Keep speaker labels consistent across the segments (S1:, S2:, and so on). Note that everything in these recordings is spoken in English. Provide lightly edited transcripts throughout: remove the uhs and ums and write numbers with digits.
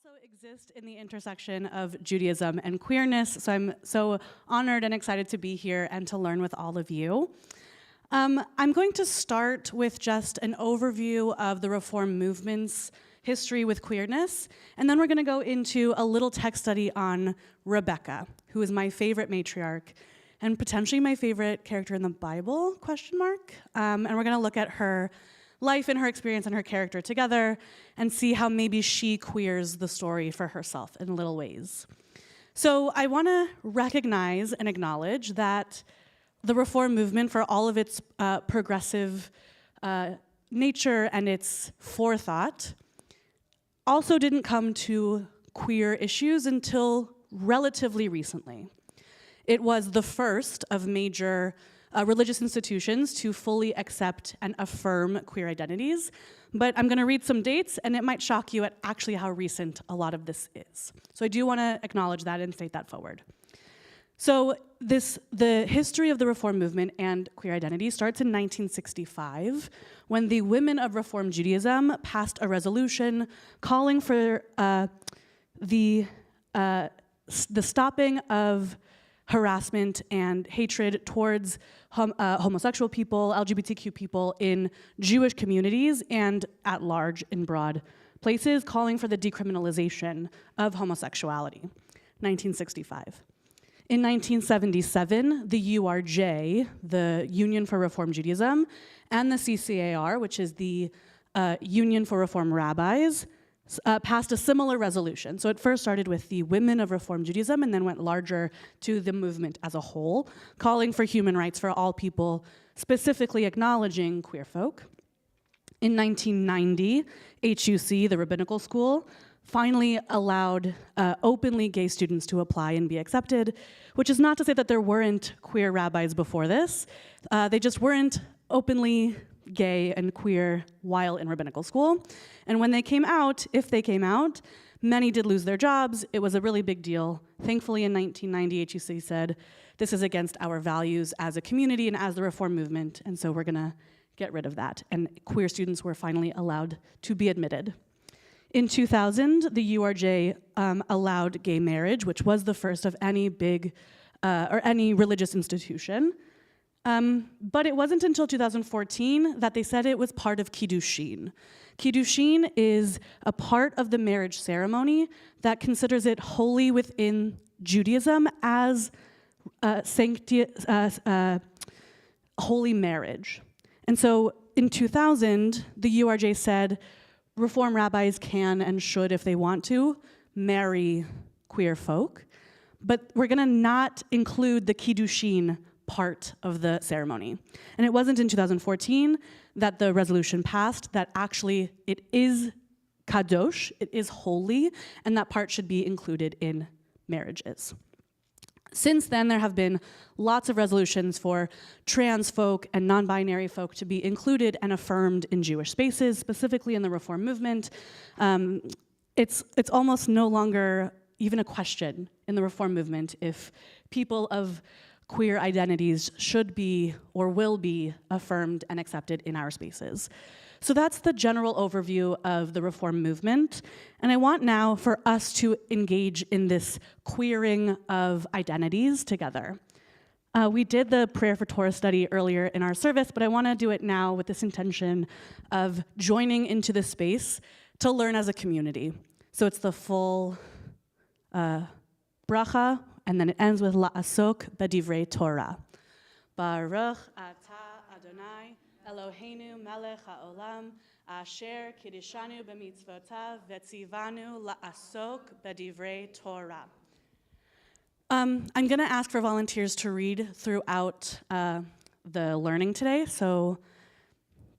S1: also exist in the intersection of Judaism and queerness, so I'm so honored and excited to be here and to learn with all of you. I'm going to start with just an overview of the Reform movement's history with queerness, and then we're going to go into a little text study on Rebecca, who is my favorite matriarch and potentially my favorite character in the Bible, ? And we're going to look at her life and her experience and her character together and see how maybe she queers the story for herself in little ways. So I want to recognize and acknowledge that the Reform movement, for all of its progressive nature and its forethought, also didn't come to queer issues until relatively recently. It was the first of major religious institutions to fully accept and affirm queer identities, but I'm going to read some dates, and it might shock you at actually how recent a lot of this is. So I do want to acknowledge that and state that forward. So the history of the Reform movement and queer identity starts in 1965 when the women of Reform Judaism passed a resolution calling for the stopping of harassment and hatred towards homosexual people, LGBTQ people in Jewish communities and at large in broad places, calling for the decriminalization of homosexuality. 1965. In 1977, the URJ, the Union for Reform Judaism, and the CCAR, which is the Union for Reform Rabbis, passed a similar resolution. So it first started with the women of Reform Judaism and then went larger to the movement as a whole, calling for human rights for all people, specifically acknowledging queer folk. In 1990, HUC, the rabbinical school, finally allowed openly gay students to apply and be accepted, which is not to say that there weren't queer rabbis before this. They just weren't openly gay and queer while in rabbinical school. And when they came out, if they came out, many did lose their jobs. It was a really big deal. Thankfully, in 1990, HUC said, this is against our values as a community and as the Reform movement, and so we're gonna get rid of that. And queer students were finally allowed to be admitted. In 2000, the URJ allowed gay marriage, which was the first of any big or any religious institution. But it wasn't until 2014 that they said it was part of Kiddushin. Kiddushin is a part of the marriage ceremony that considers it holy within Judaism as holy marriage. And so in 2000, the URJ said, Reform rabbis can and should, if they want to, marry queer folk, but we're gonna not include the Kiddushin part of the ceremony. And it wasn't in 2014 that the resolution passed that actually it is kadosh, it is holy, and that part should be included in marriages. Since then, there have been lots of resolutions for trans folk and non-binary folk to be included and affirmed in Jewish spaces, specifically in the Reform movement. It's almost no longer even a question in the Reform movement if people of queer identities should be or will be affirmed and accepted in our spaces. So that's the general overview of the Reform movement. And I want now for us to engage in this queering of identities together. We did the Prayer for Torah study earlier in our service, but I want to do it now with this intention of joining into the space to learn as a community. So it's the full bracha, and then it ends with la'asok b'divrei Torah. Baruch atah Adonai Eloheinu melech ha'olam asher kiddishanu b'mitzvotav v'tzivanu la'asok b'divrei Torah. I'm going to ask for volunteers to read throughout the learning today, so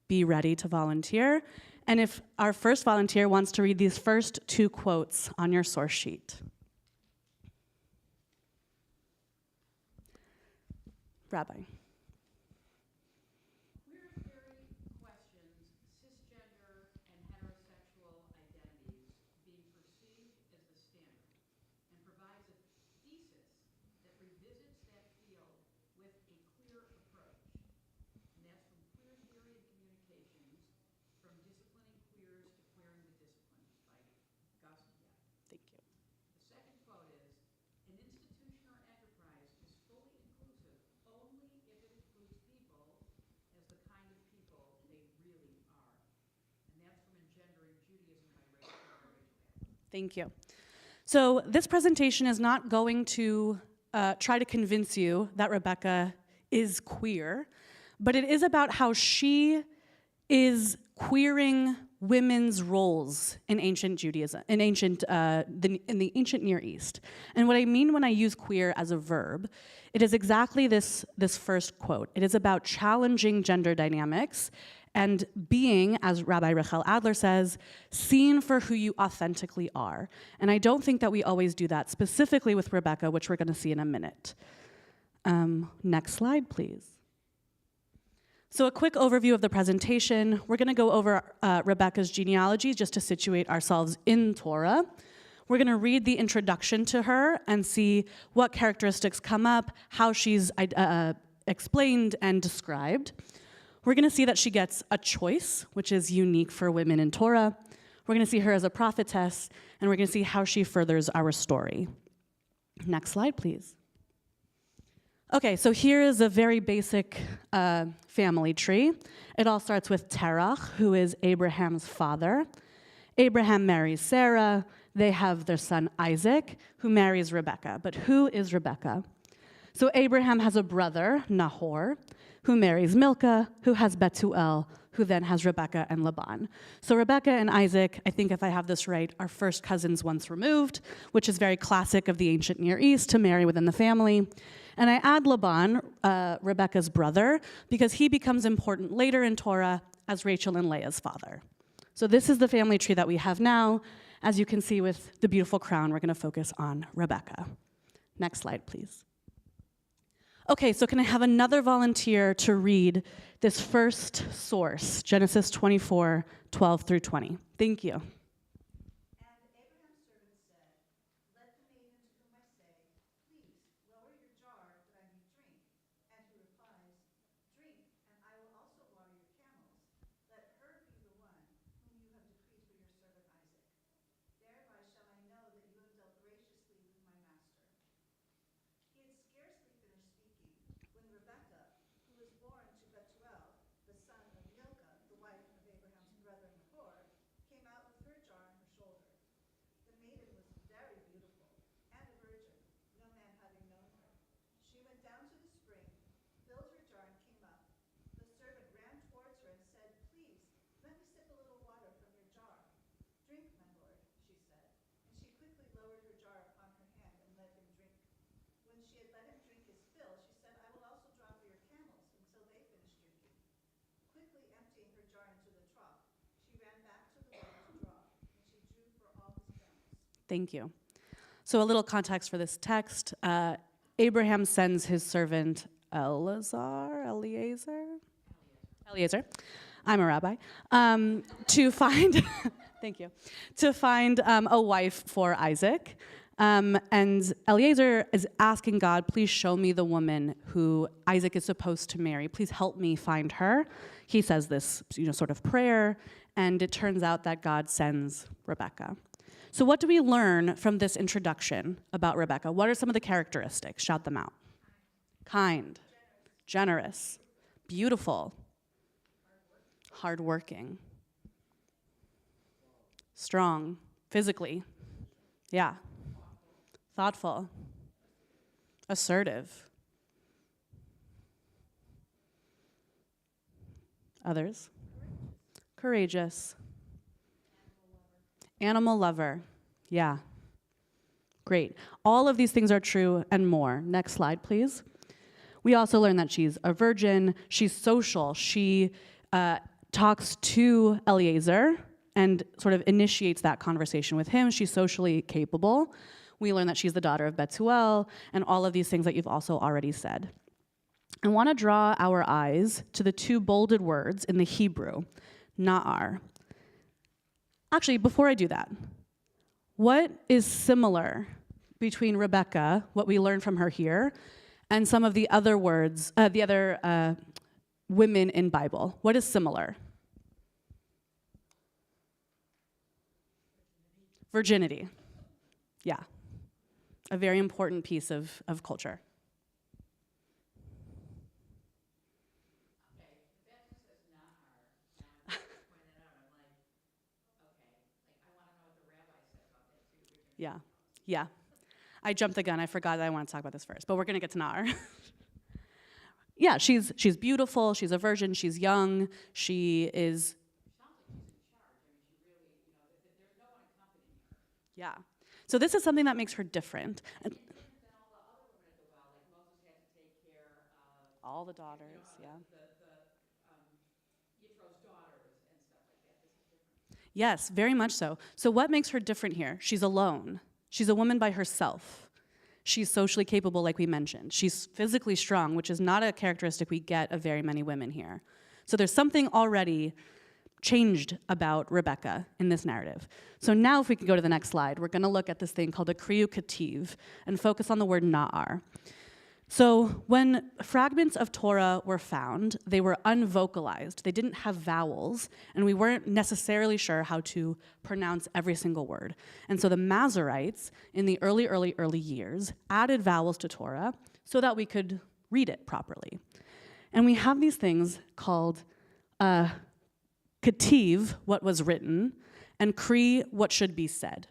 S1: be ready to volunteer. And if our first volunteer wants to read these first two quotes on your source sheet. Rabbi.
S2: Queer theory questions cisgender and heterosexual identities being perceived as the standard and provides a thesis that revisits that field with a queer approach. And that's from Queer Theory of Communications, from Disciplining Queers to Queering the Discipline by Gus.
S1: Thank you.
S2: The second quote is, an institution or enterprise is fully inclusive only if it includes people as the kind of people they really are. And that's from Engendering Judaism by Rachel.
S1: Thank you. So this presentation is not going to try to convince you that Rebecca is queer, but it is about how she is queering women's roles in ancient Judaism, in the ancient Near East. And what I mean when I use queer as a verb, it is exactly this first quote. It is about challenging gender dynamics and being, as Rabbi Rachel Adler says, seen for who you authentically are. And I don't think that we always do that, specifically with Rebecca, which we're going to see in a minute. Next slide, please. So a quick overview of the presentation. We're going to go over Rebecca's genealogy just to situate ourselves in Torah. We're going to read the introduction to her and see what characteristics come up, how she's explained and described. We're going to see that she gets a choice, which is unique for women in Torah. We're going to see her as a prophetess, and we're going to see how she furthers our story. Next slide, please. Okay, so here is a very basic family tree. It all starts with Terach, who is Abraham's father. Abraham marries Sarah. They have their son Isaac, who marries Rebekah. But who is Rebekah? So Abraham has a brother, Nahor, who marries Milcah, who has Bethuel, who then has Rebekah and Laban. So Rebekah and Isaac, I think if I have this right, are first cousins once removed, which is very classic of the ancient Near East to marry within the family. And I add Laban, Rebekah's brother, because he becomes important later in Torah as Rachel and Leah's father. So this is the family tree that we have now. As you can see with the beautiful crown, we're going to focus on Rebekah. Next slide, please. Okay, so can I have another volunteer to read this first source, Genesis 24, 12 through 20? Thank you.
S3: And Abraham's servant said, "Let the maiden to whom I say, 'Please lower your jar that I may drink.' And he replies, 'Drink, and I will also water your camels. Let her be the one whom you have decreed for your servant Isaac. Thereby shall I know that you have dealt graciously with my master.' He had scarcely finished speaking when Rebekah, who was born to Bethuel, the son of Milcah, the wife of Abraham's brother Nahor, came out with her jar on her shoulder. The maiden was very beautiful and a virgin, no man having known her. She went down to the spring, filled her jar, and came up. The servant ran towards her and said, 'Please, let me sip a little water from your jar.' 'Drink, my lord,' she said, and she quickly lowered her jar upon her hand and let him drink. When she had let him drink his fill, she said, 'I will also draw for your camels until they finish drinking.' Quickly emptying her jar into the trough, she ran back to the well to draw, and she drew for all his camels."
S1: Thank you. So a little context for this text. Abraham sends his servant Eliezer, I'm a rabbi, to find, thank you, to find a wife for Isaac. And Eliezer is asking God, please show me the woman who Isaac is supposed to marry. Please help me find her. He says this, sort of prayer, and it turns out that God sends Rebekah. So what do we learn from this introduction about Rebekah? What are some of the characteristics? Shout them out. Kind, generous, beautiful, hardworking, strong, physically, yeah, thoughtful, assertive. Others? Courageous. Animal lover. Yeah. Great. All of these things are true and more. Next slide, please. We also learn that she's a virgin. She's social. She talks to Eliezer and sort of initiates that conversation with him. She's socially capable. We learn that she's the daughter of Bethuel, and all of these things that you've also already said. I want to draw our eyes to the two bolded words in the Hebrew, na'ar. Actually, before I do that, what is similar between Rebekah, what we learn from her here, and some of the other words, the other women in Bible? What is similar? Virginity. Yeah. A very important piece of culture.
S2: Okay, Beth says nahar. Now, when you point that out, I'm like, okay, I want to know what the rabbi said about that too.
S1: Yeah. I jumped the gun. I forgot that I want to talk about this first, but we're going to get to Nahar. Yeah, she's beautiful. She's a virgin. She's young. She is.
S2: Sounds like she's in charge. I mean, she really, there's no one accompanying her.
S1: Yeah. So this is something that makes her different. And
S2: Different than all the other women at the well, like Moses had to take care of
S1: all the daughters, yeah.
S2: Yitro's daughters and stuff like that. This is different.
S1: Yes, very much so. So what makes her different here? She's alone. She's a woman by herself. She's socially capable, like we mentioned. She's physically strong, which is not a characteristic we get of very many women here. So there's something already changed about Rebecca in this narrative. So now if we can go to the next slide, we're gonna look at this thing called a kriyu kativ and focus on the word na'ar. So when fragments of Torah were found, they were unvocalized. They didn't have vowels, and we weren't necessarily sure how to pronounce every single word. And so the Masoretes, in the early years, added vowels to Torah so that we could read it properly. And we have these things called kativ, what was written, and kri, what should be said.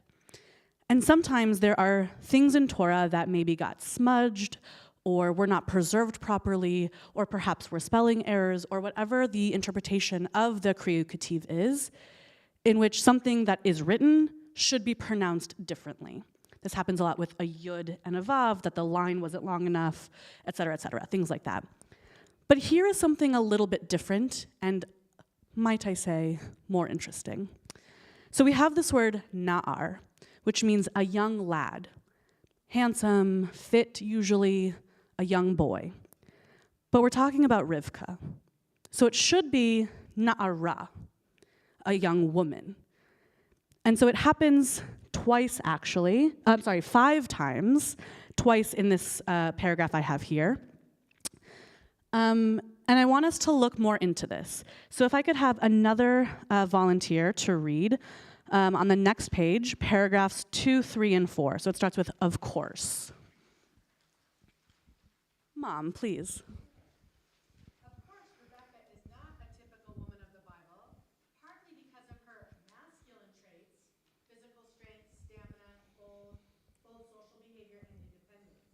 S1: And sometimes there are things in Torah that maybe got smudged, or were not preserved properly, or perhaps were spelling errors, or whatever the interpretation of the kriyu kativ is, in which something that is written should be pronounced differently. This happens a lot with a yud and a vav, that the line wasn't long enough, et cetera, things like that. But here is something a little bit different, and might I say, more interesting. So we have this word na'ar, which means a young lad, handsome, fit usually, a young boy. But we're talking about Rivka. So it should be na'ara, a young woman. And so it happens twice, actually. 5 times, twice in this paragraph I have here. And I want us to look more into this. So if I could have another volunteer to read on the next page, paragraphs 2, 3, and 4. So it starts with, of course. Mom, please.
S2: Of course, Rebecca is not a typical woman of the Bible, partly because of her masculine traits, physical strength, stamina, bold social behavior, and independence.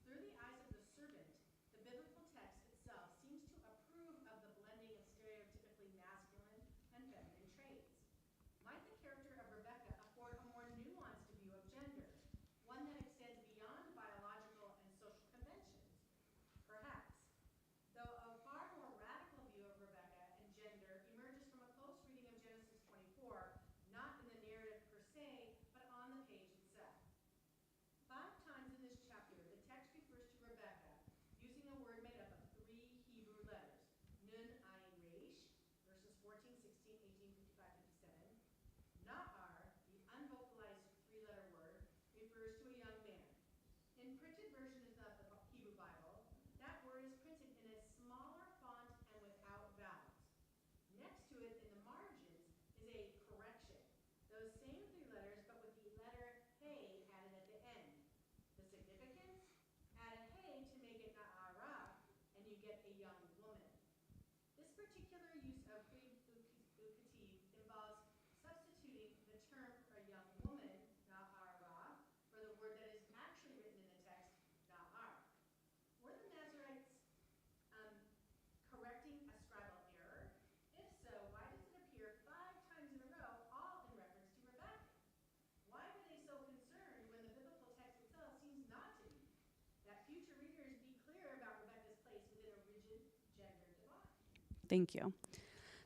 S2: Through the eyes of the servant, the biblical text itself seems to approve of the blending of stereotypically masculine and feminine traits. Might the character of Rebecca afford a more nuanced view of gender, one that extends beyond biological and social conventions? Perhaps. Though a far more radical view of Rebecca and gender emerges from a close reading of Genesis 24, not in the narrative per se, but on the page itself. 5 times in this chapter, the text refers to Rebecca using a word made up of 3 Hebrew letters, nun, ayin, resh, verses 14, 16, 18, 55, 57. Na'ar, the unvocalized 3-letter word, refers to a young man. In printed versions of the Hebrew Bible, that word is printed in a smaller font and without vowels. Next to it in the margins is a correction. Those same 3 letters, but with the letter hey added at the end. The significance? Add a hey to make it na'ara, and you get a young woman. This particular use of kativ involves substituting the term for a young woman, na'ara, for the word that is actually written in the text, na'ar. Were the Masoretes correcting a scribal error? If so, why does it appear 5 times in a row, all in reference to Rebecca? Why were they so concerned when the biblical text itself seems not to be? That future readers be clear about Rebecca's place within a rigid gender divide.
S1: Thank you.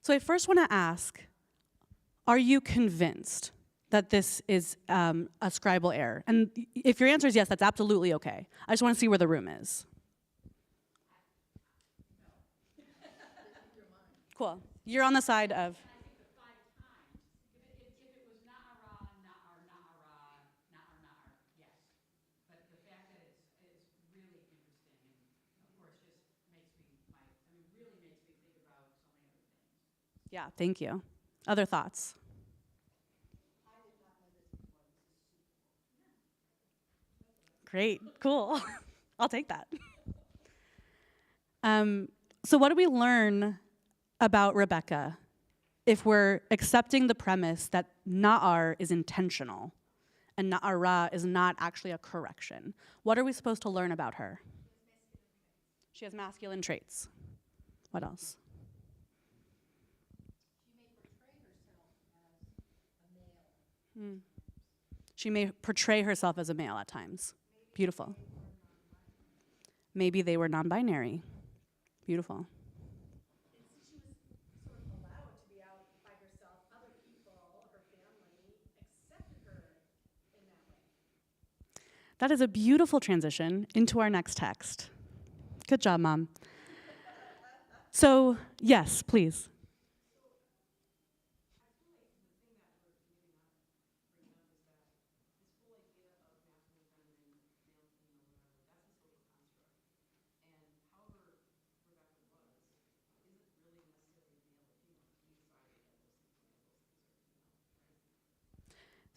S1: So I first want to ask, are you convinced that this is a scribal error? And if your answer is yes, that's absolutely okay. I just want to see where the room is. Cool. You're on the side of...
S2: I think the 5 times, if it was na'ara, yes. But the fact that it's really interesting, and of course just really makes me think about so many other things.
S1: Yeah, thank you. Other thoughts?
S3: I did not know this before. This is super cool.
S1: Great, cool. I'll take that. So what do we learn about Rebecca if we're accepting the premise that na'ar is intentional and na'ara is not actually a correction? What are we supposed to learn about her? She has masculine traits. What else? She may portray herself as a male at times. Beautiful. Maybe they were non-binary. Beautiful.
S2: And since she was sort of allowed to be out by herself, other people, her family, accepted her in that way.
S1: That is a beautiful transition into our next text. Good job, Mom. So, yes, please.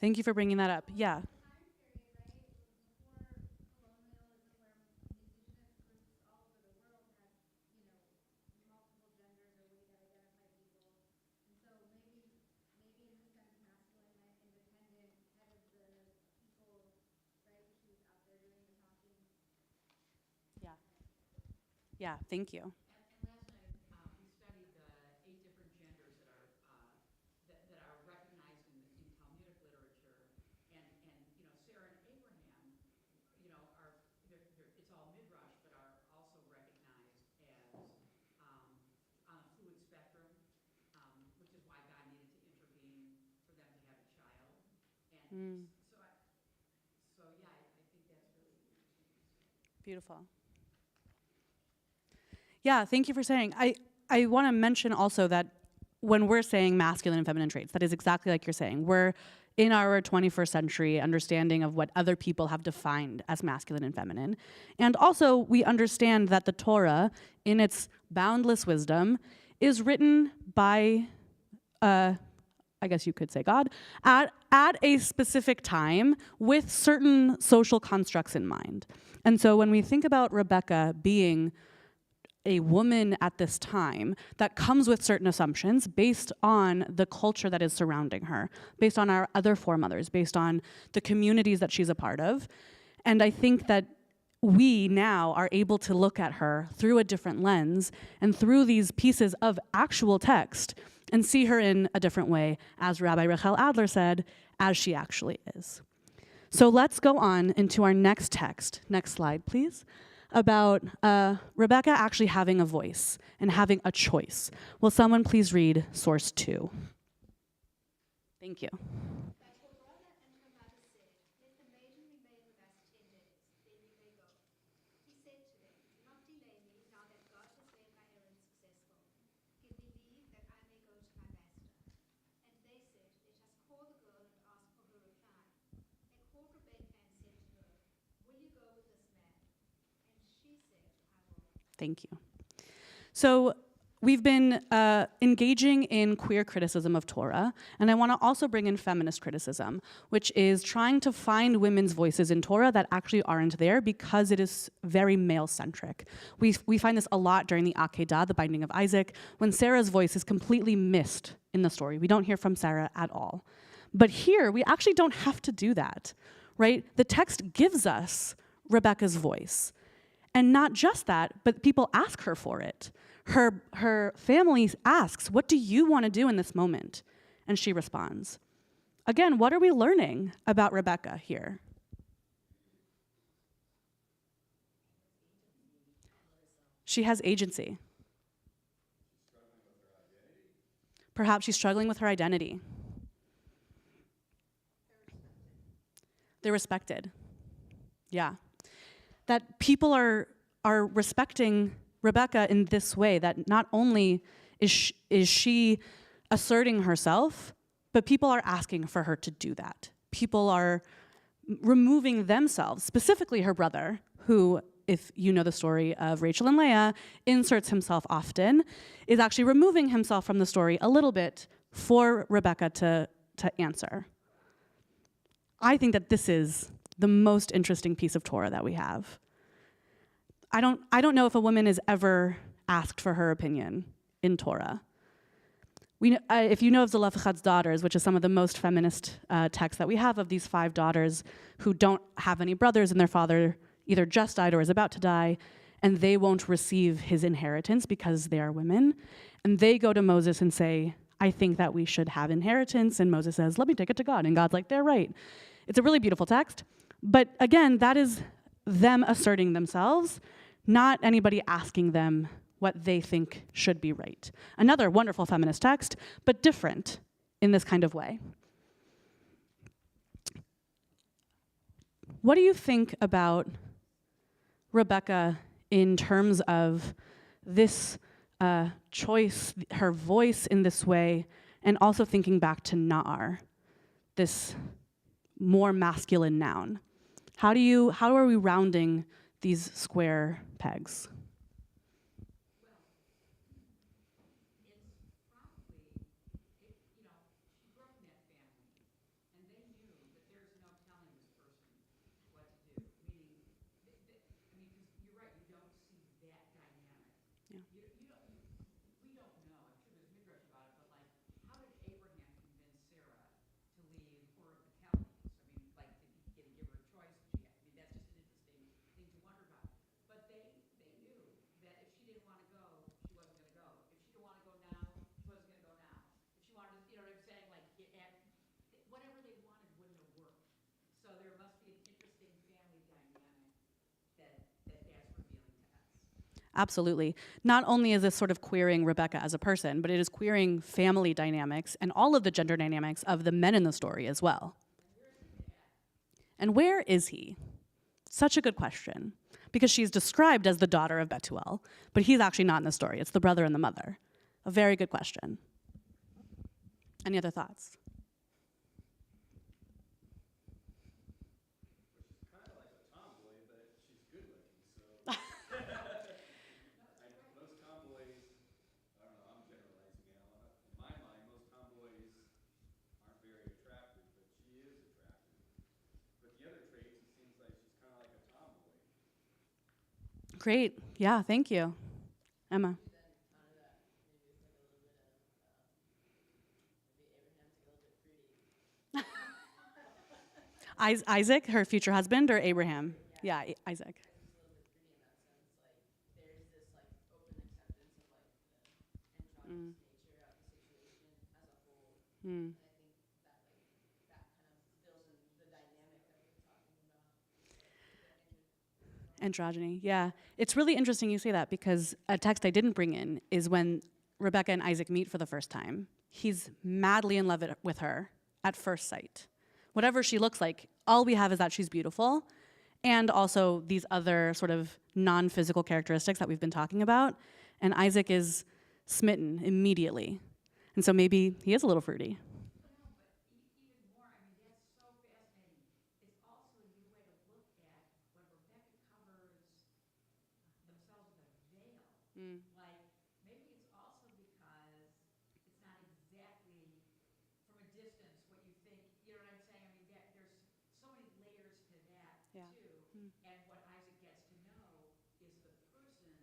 S1: Thank you for bringing that up. Yeah. Yeah. Yeah, thank you.
S2: And last night, we studied the 8 different genders that are recognized in Talmudic literature, and Sarah and Abraham, are it's all midrash, but are also recognized as on a fluid spectrum, which is why God needed to intervene for them to have a child, and
S1: Mm,
S2: so yeah, I think that's really interesting to see.
S1: beautiful. Yeah, thank you for saying. I want to mention also that when we're saying masculine and feminine traits, that is exactly like you're saying. We're in our 21st century understanding of what other people have defined as masculine and feminine. And also, we understand that the Torah, in its boundless wisdom, is written by, I guess you could say God, at a specific time with certain social constructs in mind. And so when we think about Rebecca being a woman at this time, that comes with certain assumptions based on the culture that is surrounding her, based on our other foremothers, based on the communities that she's a part of. And I think that we now are able to look at her through a different lens and through these pieces of actual text and see her in a different way, as Rabbi Rachel Adler said, as she actually is. So let's go on into our next text. Next slide, please. About Rebecca actually having a voice and having a choice. Will someone please read source 2? Thank you.
S4: But her brother and her mother said, let the maiden remain with us 10 days, then we may go. He said to them, do not delay me now that God has made my errand successful. Give me leave that I may go to my master. And they said, let us call the girl and ask for her reply. They called Rebekah and said to her, will you go with this man? And she said, I will.
S1: Thank you. So we've been engaging in queer criticism of Torah, and I want to also bring in feminist criticism, which is trying to find women's voices in Torah that actually aren't there because it is very male-centric. We find this a lot during the Akedah, the binding of Isaac, when Sarah's voice is completely missed in the story. We don't hear from Sarah at all. But here, we actually don't have to do that, right? The text gives us Rebecca's voice. And not just that, but people ask her for it. Her family asks, what do you want to do in this moment? And she responds. Again, what are we learning about Rebecca here? She has agency. Perhaps she's struggling with her identity. They're respected. Yeah. That people are respecting Rebecca in this way, that not only is she asserting herself, but people are asking for her to do that. People are removing themselves, specifically her brother, who, if you know the story of Rachel and Leah, inserts himself often, is actually removing himself from the story a little bit for Rebecca to answer. I think that this is the most interesting piece of Torah that we have. I don't know if a woman is ever asked for her opinion in Torah. If you know of Zelophehad's daughters, which is some of the most feminist texts that we have of these 5 daughters who don't have any brothers and their father either just died or is about to die, and they won't receive his inheritance because they are women, and they go to Moses and say, I think that we should have inheritance, and Moses says, let me take it to God, and God's like, they're right. It's a really beautiful text, but again, that is them asserting themselves, not anybody asking them what they think should be right. Another wonderful feminist text, but different in this kind of way. What do you think about Rebecca in terms of this choice, her voice in this way, and also thinking back to Na'ar, this more masculine noun? How are we rounding these square pegs?
S2: She grew up in that family, and they knew
S1: absolutely. Not only is this sort of queering Rebecca as a person, but it is queering family dynamics and all of the gender dynamics of the men in the story as well. And where is he? Such a good question. Because she's described as the daughter of Bethuel, but he's actually not in the story. It's the brother and the mother. A very good question. Any other thoughts?
S5: Kind of like a tomboy, but she's good looking, so. Most tomboys, I don't know, I'm generalizing now. In my mind, most tomboys aren't very attractive, but she is attractive. But the other traits, it seems like she's kind of like a tomboy.
S1: Great. Yeah, thank you. Emma. Isaac, her future husband, or Abraham? Yeah, Isaac. Mm. Androgyny, yeah. It's really interesting you say that because a text I didn't bring in is when Rebecca and Isaac meet for the first time. He's madly in love with her at first sight. Whatever she looks like, all we have is that she's beautiful and also these other sort of non-physical characteristics that we've been talking about. And Isaac is smitten immediately. And so maybe he is a little fruity.
S2: Even more, I mean, that's so fascinating. It's also a new way to look at when Rebecca covers themselves with a veil. Like, maybe it's also because it's not exactly from a distance what you think, you know what I'm saying? I mean, there's so many layers to that,
S1: Yeah.
S2: too. And what Isaac gets to know is the person,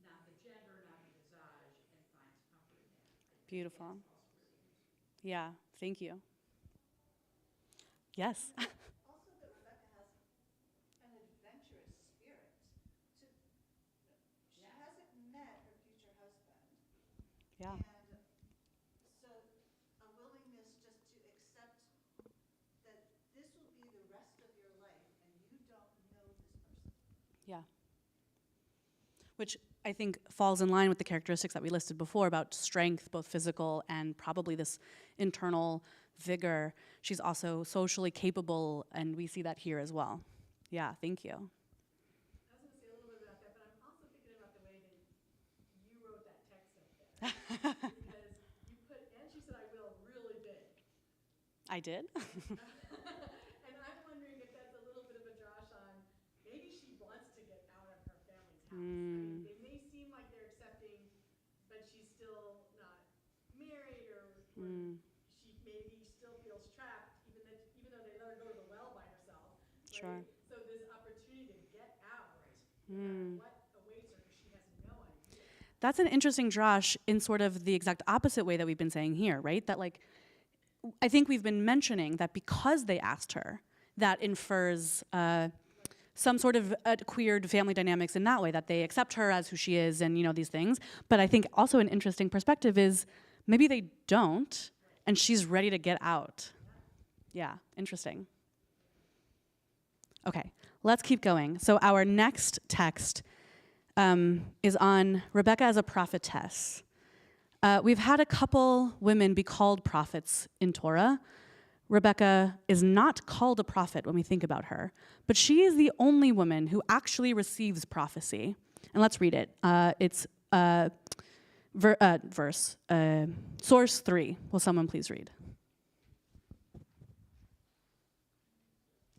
S2: not the gender, not the visage, and finds comfort in that. I think
S1: Beautiful.
S2: that's also really interesting.
S1: Yeah, thank you. Yes.
S3: Also that Rebecca has an adventurous spirit. She hasn't met her future husband.
S1: Yeah.
S3: And so a willingness just to accept that this will be the rest of your life and you don't know this person.
S1: Yeah. Which I think falls in line with the characteristics that we listed before about strength, both physical and probably this internal vigor. She's also socially capable, and we see that here as well. Yeah, thank you.
S6: I was going to say a little bit about that, but I'm also thinking about the way that you wrote that text up there. Because you put, and she said, I will, really big.
S1: I did?
S6: And I'm wondering if that's a little bit of a josh on, maybe she wants to get out of her family's house. I mean, they may seem like they're accepting, but she's still not married, or she maybe still feels trapped, even though they let her go to the well by herself. Right?
S1: Sure.
S6: So this opportunity to get out, no matter what awaits her, because she has no idea.
S1: That's an interesting Josh in sort of the exact opposite way that we've been saying here, right? That like, I think we've been mentioning that because they asked her, that infers some sort of queered family dynamics in that way, that they accept her as who she is and, you know, these things. But I think also an interesting perspective is maybe they don't, and she's ready to get out. Yeah, interesting. Okay, let's keep going. So our next text is on Rebecca as a prophetess. We've had a couple women be called prophets in Torah. Rebecca is not called a prophet when we think about her, but she is the only woman who actually receives prophecy. And let's read it. It's source 3. Will someone please read?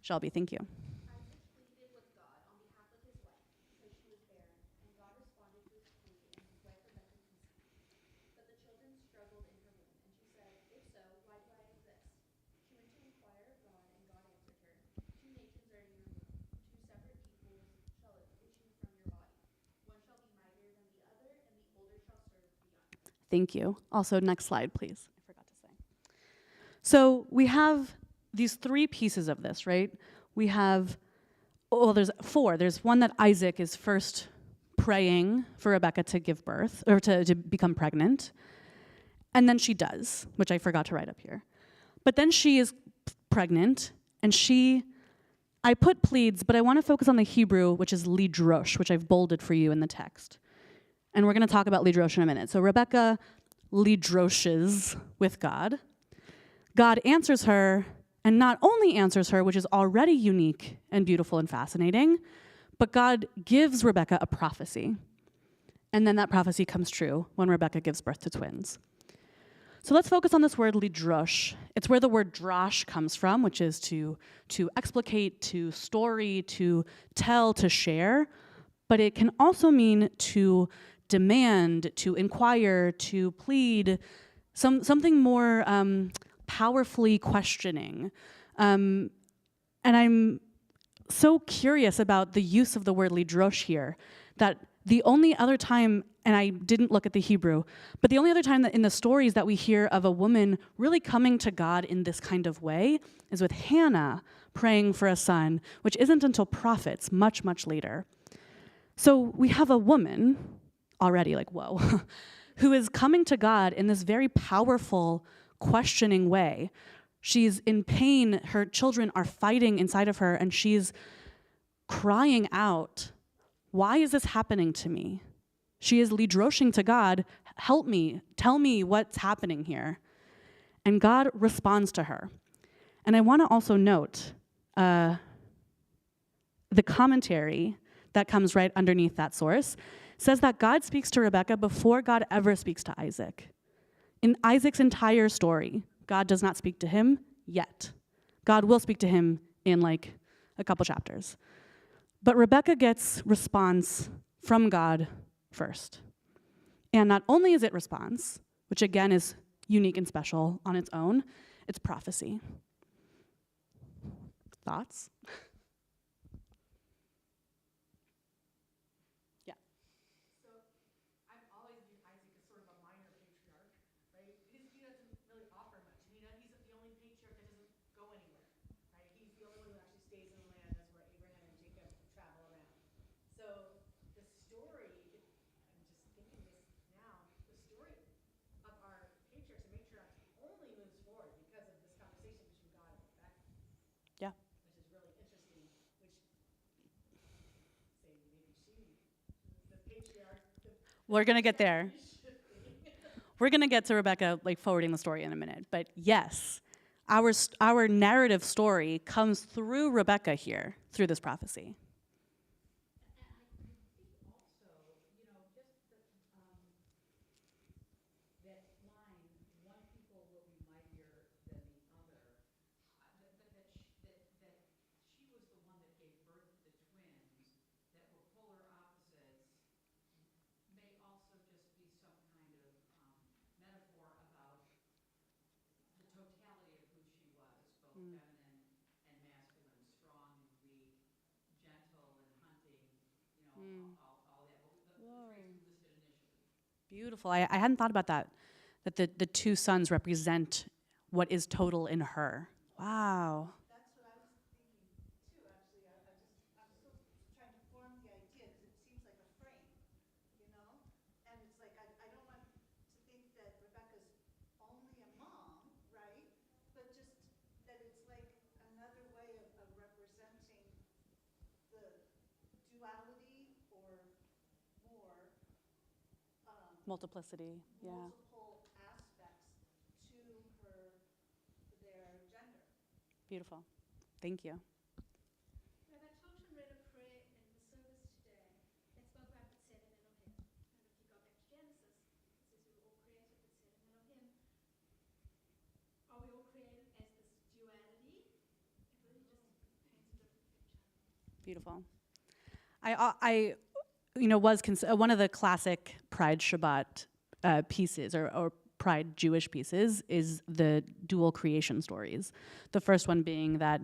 S1: Shelby, thank you.
S4: Isaac pleaded with God on behalf of his wife because she was barren, and God responded to his plea, and his wife Rebecca conceived. But the children struggled in her womb, and she said, "If so, why do I exist?" She went to inquire of God, and God answered her, "Two nations are in your womb, two separate peoples shall issue from your body. One shall be mightier than the other, and the older shall serve the younger."
S1: Thank you. Also, next slide, please. I forgot to say. So we have these 3 pieces of this, right? We have, well, there's 4. There's one that Isaac is first praying for Rebecca to give birth, or to become pregnant. And then she does, which I forgot to write up here. But then she is pregnant, and she I put pleads, but I want to focus on the Hebrew, which is lidrosh, which I've bolded for you in the text. And we're going to talk about lidrosh in a minute. So Rebecca lidroshes with God. God answers her, and not only answers her, which is already unique and beautiful and fascinating, but God gives Rebecca a prophecy. And then that prophecy comes true when Rebecca gives birth to twins. So let's focus on this word lidrosh. It's where the word drosh comes from, which is to explicate, to story, to tell, to share. But it can also mean to demand, to inquire, to plead, something more powerfully questioning. And I'm so curious about the use of the word lidrosh here, that the only other time, and I didn't look at the Hebrew, but the only other time that in the stories that we hear of a woman really coming to God in this kind of way is with Hannah praying for a son, which isn't until prophets, much, much later. So we have a woman, already like, whoa, who is coming to God in this very powerful, questioning way. She's in pain, her children are fighting inside of her, and she's crying out, why is this happening to me? She is lidroshing to God, help me, tell me what's happening here. And God responds to her. And I want to also note the commentary that comes right underneath that source says that God speaks to Rebecca before God ever speaks to Isaac. In Isaac's entire story, God does not speak to him yet. God will speak to him in like a couple chapters. But Rebecca gets response from God first. And not only is it response, which again is unique and special on its own, it's prophecy. Thoughts? Yeah.
S6: So I've always viewed Isaac as sort of a minor patriarch, right? He doesn't really offer much. And he's the only patriarch that doesn't go anywhere, right? He's the only one who actually stays in the land. That's where Abraham and Jacob travel around. So the story, I'm just thinking this now, the story of our patriarchs and matriarchs only moves forward because of this conversation between God and Rebecca.
S1: Yeah.
S6: Which is really interesting, which say maybe the patriarch,
S1: We're going to get there.
S6: should be.
S1: We're going to get to Rebecca like forwarding the story in a minute. But yes, our narrative story comes through Rebecca here, through this prophecy.
S2: Also, just that line, one people will be mightier than the other, that she was the one that gave birth to the twins that were polar opposites, may also just be some kind of metaphor about the totality of who she was, both feminine and masculine, strong and weak, gentle and hunting, all that. But the traits we listed initially.
S1: Beautiful. I hadn't thought about that the two sons represent what is total in her. Wow.
S3: That's what I was thinking too, actually. I'm still trying to form the idea because it seems like a frame, And it's like, I don't want to think that Rebecca's only a mom, right? But just that it's like another way of representing the duality or more
S1: Multiplicity. Yeah.
S3: multiple aspects to their gender.
S1: Beautiful. Thank you.
S4: Rabbi Thompson read a prayer in the service today that spoke about B'Tselem Elohim. And if you go back to Genesis, it says we were all created B'Tselem Elohim. Are we all created as this duality? It really just paints a different picture.
S1: Beautiful. I was one of the classic Pride Shabbat pieces or Pride Jewish pieces is the dual creation stories. The first one being that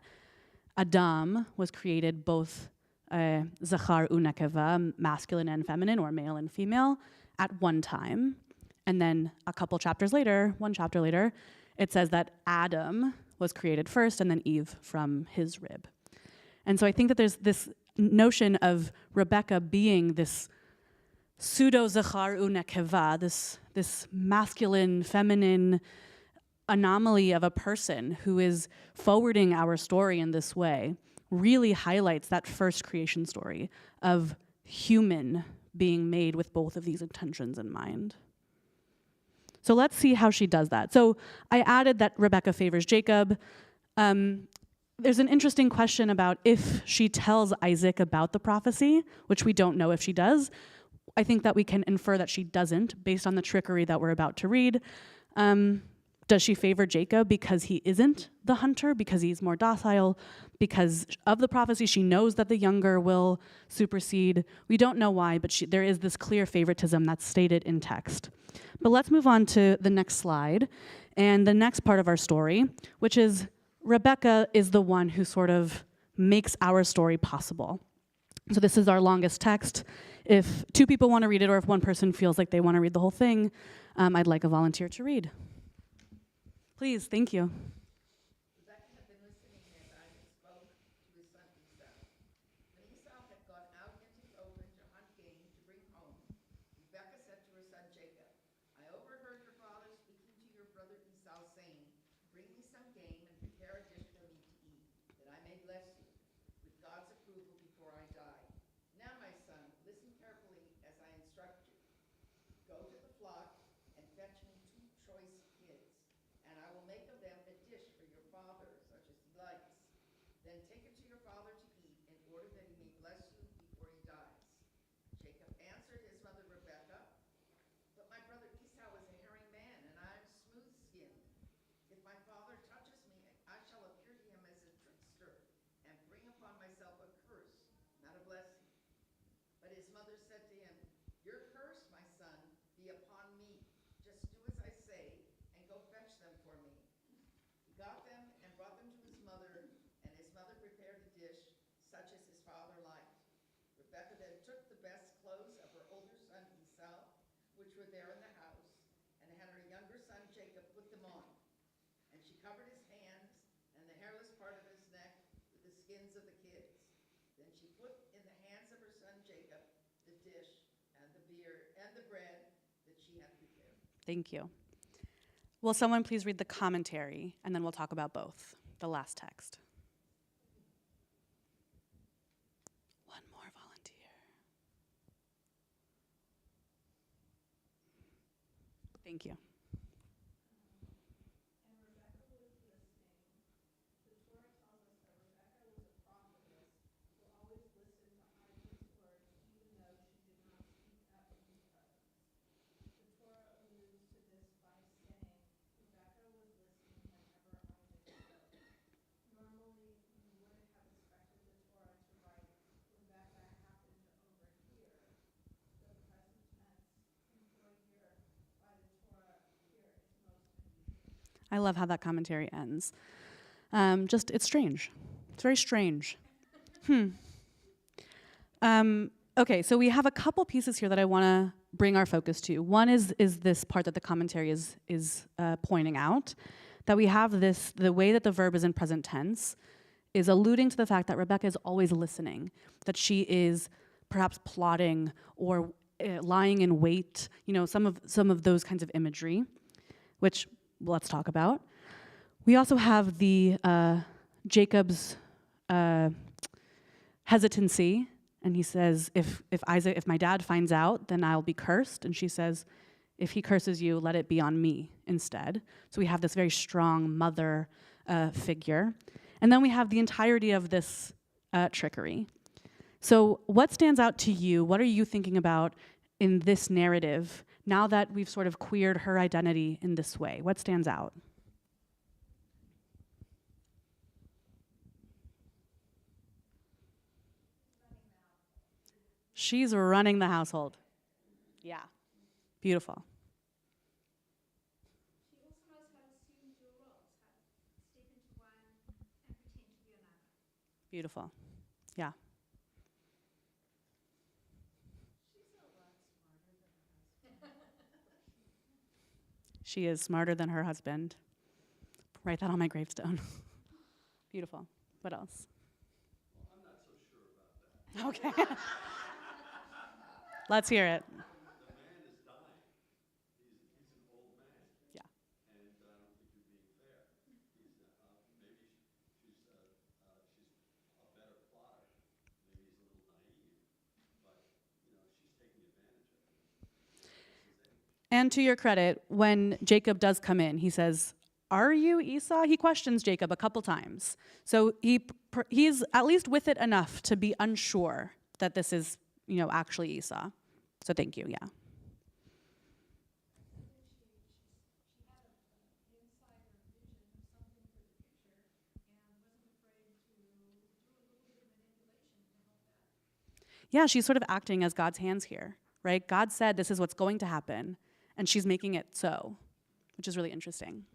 S1: Adam was created both zachar unekeva, masculine and feminine, or male and female, at one time. And then one chapter later, it says that Adam was created first and then Eve from his rib. And so I think that there's this notion of Rebecca being this pseudo-zachar unekeva, this masculine, feminine anomaly of a person who is forwarding our story in this way, really highlights that first creation story of human being made with both of these intentions in mind. So let's see how she does that. So I added that Rebecca favors Jacob. There's an interesting question about if she tells Isaac about the prophecy, which we don't know if she does. I think that we can infer that she doesn't, based on the trickery that we're about to read. Does she favor Jacob because he isn't the hunter, because he's more docile, because of the prophecy she knows that the younger will supersede? We don't know why, but there is this clear favoritism that's stated in text. But let's move on to the next slide and the next part of our story, which is Rebecca is the one who sort of makes our story possible. So this is our longest text. If two people want to read it, or if one person feels like they want to read the whole thing, I'd like a volunteer to read. Please, thank you.
S2: Rebekah had been listening as Isaac spoke to his son Esau. When Esau had gone out into the open to hunt game to bring home, Rebekah said to her son Jacob, I overheard your father speaking to your brother Esau, saying, bring me some game and prepare a dish for me to eat, that I may bless you, with God's approval before I die. Now, my son, listen carefully as I instruct you. Go to the flock and fetch me 2 choice kids, and I will make of them a dish for your father, such as he likes. Then take it to your father to eat, in order that he may bless you before he dies. Jacob answered his mother Rebekah, but my brother Esau is a hairy man, and I am smooth-skinned. If my father touches me, I shall appear to him as a trickster, and bring upon myself a curse, not a blessing. But his mother said to him, your curse, my son, be upon me. Just do as I say, and go fetch them for me. He got them and brought them to his mother, and his mother prepared a dish such as his father liked. Rebekah then took the best clothes of her older son Esau, which were there in the house, and had her younger son Jacob put them on. And she covered his hands and the hairless part of his neck with the skins of the kids. Then she put in the hands of her son Jacob the dish and the beer and the bread that she had prepared.
S1: Thank you. Will someone please read the commentary, and then we'll talk about both, the last text. One more volunteer. Thank you. I love how that commentary ends. It's strange. It's very strange. Okay, so we have a couple pieces here that I want to bring our focus to. One is this part that the commentary is pointing out, that we have the way that the verb is in present tense is alluding to the fact that Rebecca is always listening, that she is perhaps plotting or lying in wait, some of those kinds of imagery, which let's talk about. We also have the Jacob's hesitancy, and he says, if my dad finds out, then I'll be cursed. And she says, if he curses you, let it be on me instead. So we have this very strong mother figure. And then we have the entirety of this trickery. So what stands out to you? What are you thinking about in this narrative now that we've sort of queered her identity in this way? What stands out? She's running the household. Yeah. Beautiful.
S4: She also knows how to assume dual roles, how to step into one and pretend to be another.
S1: Beautiful. Yeah. She is smarter than her husband. Write that on my gravestone. Beautiful. What else?
S5: Well, I'm not so sure about that.
S1: Okay. Let's hear it.
S5: The man is dying. He's an old man.
S1: Yeah.
S5: And I don't think you're being fair. Maybe she's a better
S1: And to your credit, when Jacob does come in, he says, "Are you Esau?" He questions Jacob a couple times. So he's at least with it enough to be unsure that this is, actually Esau. So thank you, yeah. Yeah, she's sort of acting as God's hands here, right? God said this is what's going to happen, and she's making it so, which is really interesting.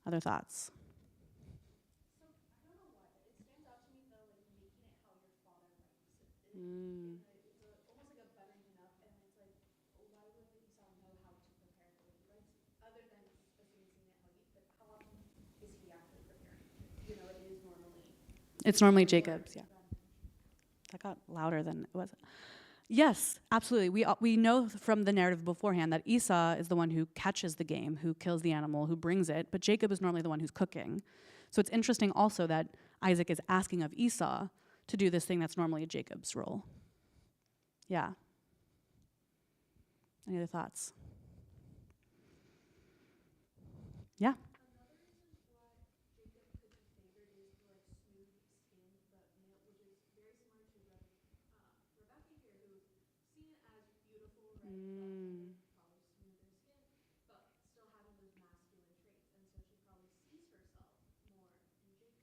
S1: Other thoughts?
S4: So I don't know why, but it stands out to me though, like making it how your father likes it. It's almost like a buttoning up, and it's like, why would Esau know how to prepare the way he likes it? Other than assuming seeing it how he, but how often is he actually preparing? It is normally.
S1: It's normally Jacob's, yeah. That got louder than it was. Yes, absolutely. We know from the narrative beforehand that Esau is the one who catches the game, who kills the animal, who brings it, but Jacob is normally the one who's cooking. So it's interesting also that Isaac is asking of Esau to do this thing that's normally Jacob's role. Yeah. Any other thoughts? Yeah.
S4: Another reason why Jacob could be favored is for like smooth skin, but male, which is very similar to Rebecca here, who's seen as beautiful, right? Probably smoother skin, but still having those masculine traits, and so she probably sees herself more in Jacob.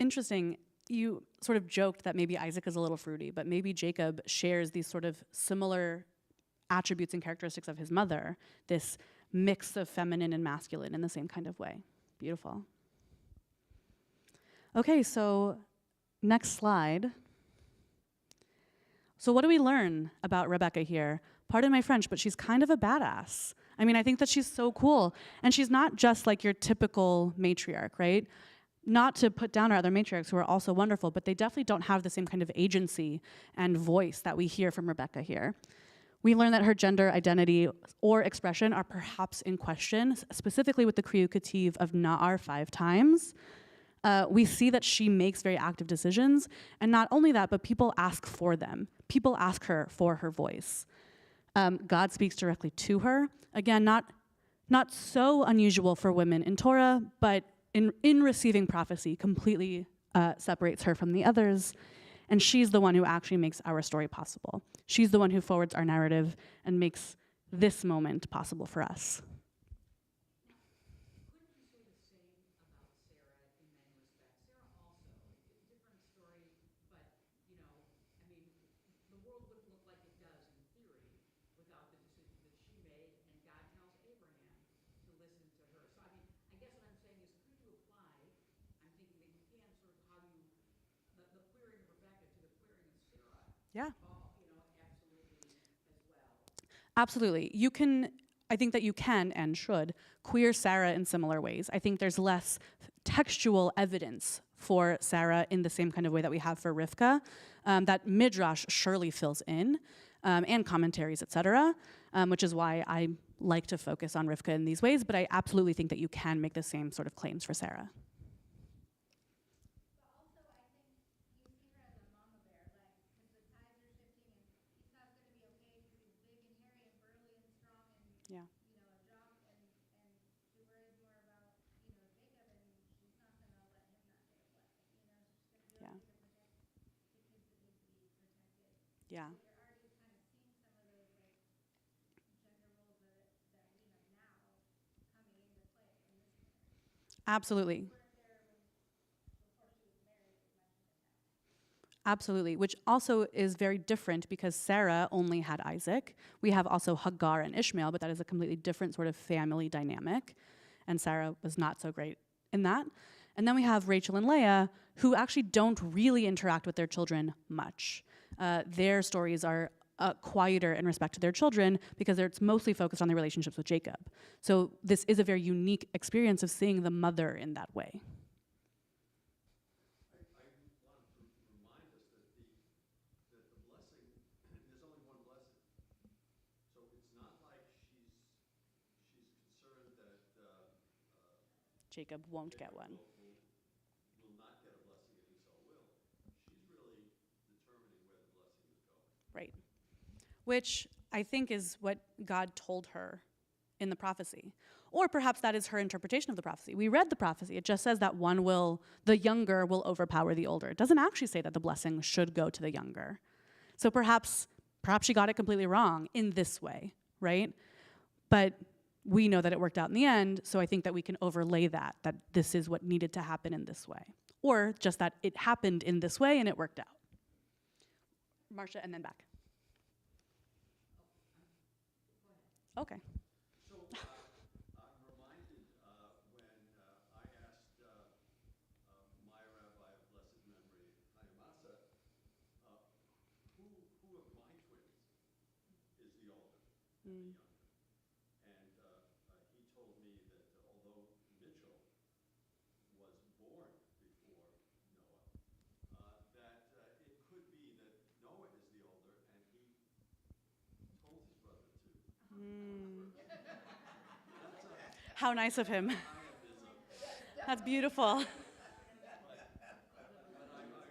S1: Interesting. You sort of joked that maybe Isaac is a little fruity, but maybe Jacob shares these sort of similar attributes and characteristics of his mother, this mix of feminine and masculine in the same kind of way. Beautiful. Okay, so next slide. So what do we learn about Rebecca here? Pardon my French, but she's kind of a badass. I mean, I think that she's so cool. And she's not just like your typical matriarch, right? Not to put down our other matriarchs who are also wonderful, but they definitely don't have the same kind of agency and voice that we hear from Rebecca here. We learn that her gender identity or expression are perhaps in question, specifically with the Kriukativ of Na'ar 5 times. We see that she makes very active decisions, and not only that, but people ask for them. People ask her for her voice. God speaks directly to her. Again, not so unusual for women in Torah, but in receiving prophecy, completely separates her from the others. And she's the one who actually makes our story possible. She's the one who forwards our narrative and makes this moment possible for us.
S2: Couldn't you say the same about Sarah in many respects? Sarah also, different story, but, I mean, the world wouldn't look like it does in theory without the decisions that she made, and God tells Abraham to listen to her. So, I mean, I guess what I'm saying is, could you apply, I'm thinking that you can sort of how you, the queering of Rebecca to the queering of Sarah.
S1: Yeah.
S2: Absolutely as well.
S1: Absolutely. I think that you can and should queer Sarah in similar ways. I think there's less textual evidence for Sarah in the same kind of way that we have for Rivka, that Midrash surely fills in, and commentaries, etc., which is why I like to focus on Rivka in these ways, but I absolutely think that you can make the same sort of claims for Sarah.
S4: But also, I think you see her as a mama bear, like, because the tides are shifting, and Esau's going to be okay because he's big and hairy and burly and strong and,
S1: Yeah.
S4: A jock, and she worries more about, Jacob, and she's not going to let him not get a blessing, she's going to do
S1: Yeah.
S4: everything to protect the kids that need to be protected.
S1: Yeah.
S4: So you're already kind of seeing some of those, like, gender roles that we have now coming into play in this marriage.
S1: Absolutely.
S4: Weren't there before she was married as much as they have.
S1: Absolutely, which also is very different because Sarah only had Isaac. We have also Hagar and Ishmael, but that is a completely different sort of family dynamic. And Sarah was not so great in that. And then we have Rachel and Leah, who actually don't really interact with their children much. Their stories are quieter in respect to their children because it's mostly focused on their relationships with Jacob. So this is a very unique experience of seeing the mother in that way.
S7: I want to remind us that the blessing, there's only one blessing. So it's not like she's concerned that
S1: Jacob won't get
S7: Jacob
S1: one.
S7: will not get a blessing and Esau will. She's really determining where the blessing is going.
S1: Right. Which I think is what God told her in the prophecy. Or perhaps that is her interpretation of the prophecy. We read the prophecy. It just says that the younger will overpower the older. It doesn't actually say that the blessing should go to the younger. So perhaps she got it completely wrong in this way, right? But we know that it worked out in the end, so I think that we can overlay that this is what needed to happen in this way. Or just that it happened in this way and it worked out. Marcia, and then back. Okay.
S7: So I'm reminded when I asked my rabbi of blessed memory, Hayamasa, who of my twins is the older and the younger? And he told me that although Mitchell was born before Noah, that it could be that Noah is the older and he told his brother to.
S1: How nice of him. That's beautiful.
S7: But I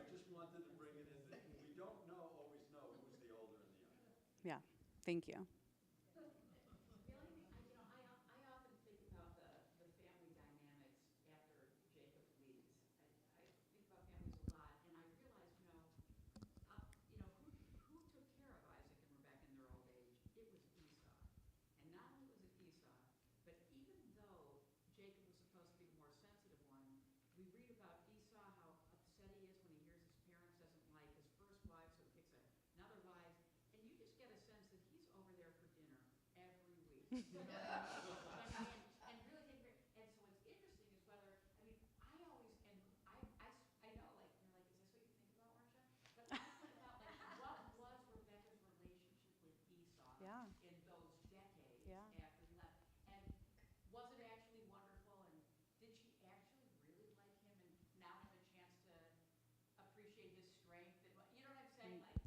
S7: just wanted to bring it in that we don't always know who's the older and the younger.
S1: Yeah, thank you.
S2: The only thing, I often think about the family dynamics after Jacob leaves. I think about families a lot, and I realize, who took care of Isaac and Rebekah in their old age? It was Esau. And not only was it Esau, but even though Jacob was supposed to be the more sensitive one, we read about Esau, how upset he is when he hears his parents doesn't like his first wife, so he picks another wife. And you just get a sense that he's over there for dinner every week. And really take care. And so what's interesting is whether, I always, and I know, like, you're like, is this what you think about, Marcia? But I think about, like, what was Rebekah's relationship with Esau
S1: Yeah.
S2: in those decades
S1: Yeah.
S2: after he left? And was it actually wonderful? And did she actually really like him and now have a chance to appreciate his strength? And you know what I'm saying? Like,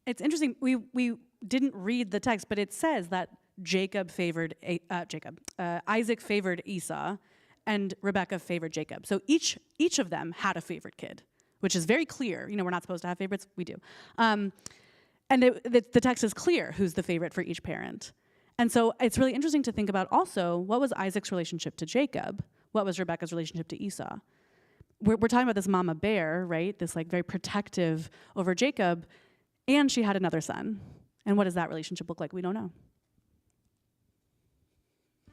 S1: It's interesting. We didn't read the text, but it says that Isaac favored Esau, and Rebekah favored Jacob. So each of them had a favorite kid, which is very clear. We're not supposed to have favorites. We do. And the text is clear who's the favorite for each parent. And so it's really interesting to think about also, what was Isaac's relationship to Jacob? What was Rebekah's relationship to Esau? We're talking about this mama bear, right? This like very protective over Jacob, and she had another son. And what does that relationship look like? We don't know.
S4: I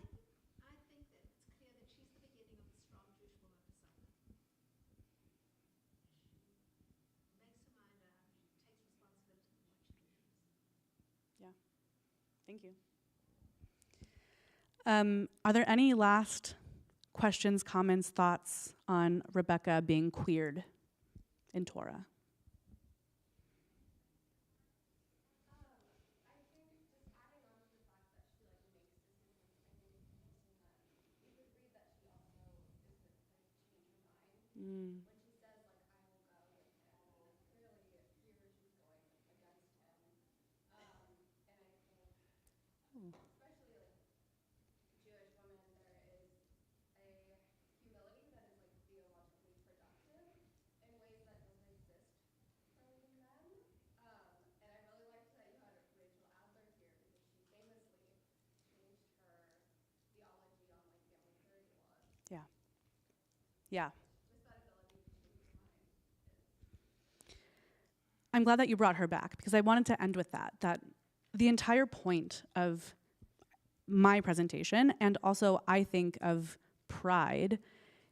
S4: think that it's clear that she's the beginning of the strong Jewish woman persona. She makes her mind up, she takes responsibility for what she does.
S1: Yeah. Thank you. Are there any last questions, comments, thoughts on Rebekah being queered in Torah?
S8: I think just adding on to the fact that she makes decisions, I think it's interesting that we could read that she also is change her mind when she says I will go with him, and clearly here she's going against him, and I think especially Jewish women, there is a humility that is theologically productive in ways that doesn't exist from men. And I really liked that you had Rachel Adler here because she famously changed her theology on family purity laws.
S1: Yeah. Yeah.
S8: Just that ability to change your mind is.
S1: I'm glad that you brought her back, because I wanted to end with that the entire point of my presentation, and also I think of Pride,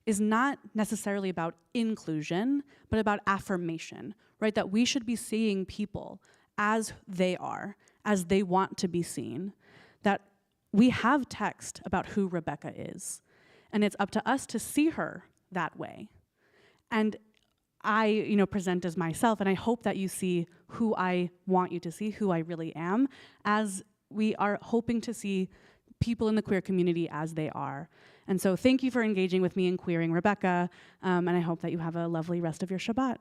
S1: is not necessarily about inclusion, but about affirmation, right? That we should be seeing people as they are, as they want to be seen. That we have text about who Rebekah is, and it's up to us to see her that way. And I, present as myself, and I hope that you see who I want you to see, who I really am, as we are hoping to see people in the queer community as they are. And so thank you for engaging with me in queering Rebekah, and I hope that you have a lovely rest of your Shabbat.